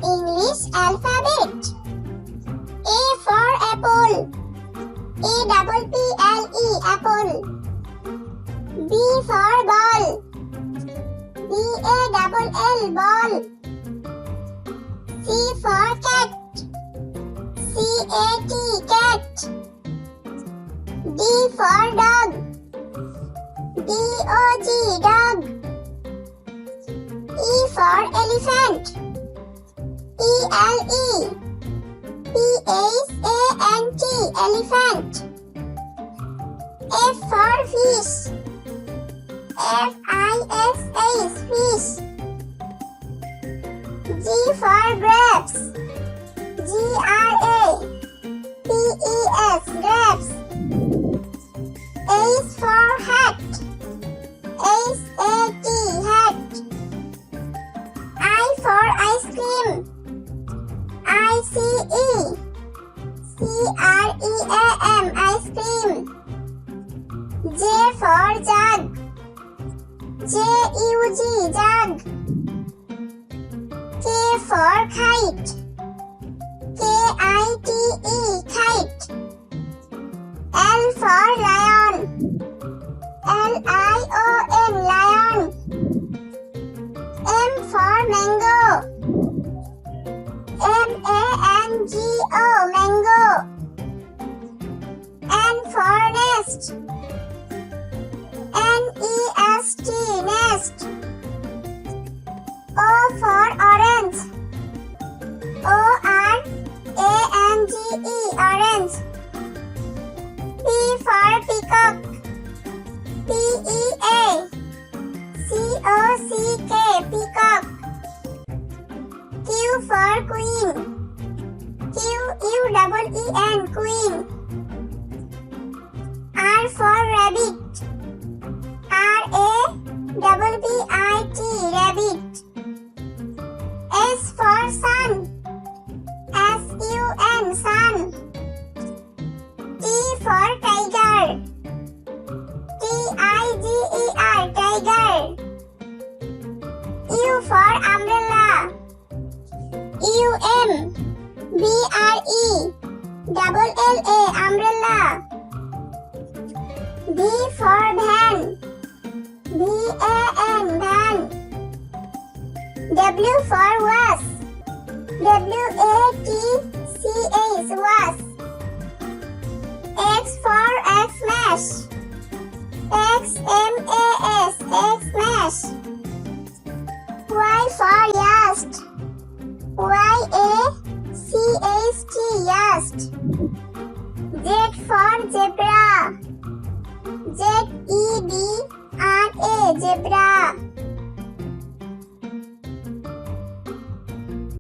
English alphabet. A for apple. A-double-P-L-E, apple. B for ball. B-A-double-L, ball. C for cat. C-A-T, cat. D for dog. D-O-G, dog. E for elephant. E-L-E. P-H-A-N-T, elephant. F for fish. F-I-S-H, fish. G for grapes. G-R-A-P-E-S, grapes. H for hat. H-A-T, hat. I for ice cream. I-C-E. C-R-E-A-M, ice cream. J for jug. J-U-G, jug. K for kite. K-I-T-E, kite. L for lion. L-I-O-N, lion. M for mango. M-A-N-G-O, mango. N for nest. N-E-S-T, nest. O for orange. O-R-A-N-G-E, orange. P for peacock. P-E-A-C-O-C-K, peacock. Q for queen. Q-U-E-E-N, queen. R for rabbit. R-A-B-B-I-T, rabbit. S for sun. S-U-N, sun. T for tiger. T-I-G-E-R, tiger. U for umbrella. U-M-B-R-E-double-L-A, umbrella. V for van. V-A-N, van. W for was. W-A-T-C-H, was. X for Xmas. X-M-A-S, Xmas. Y for yast. Y-A-C-H-T, yast. Z for zebra. Z-E-B-R-A, zebra.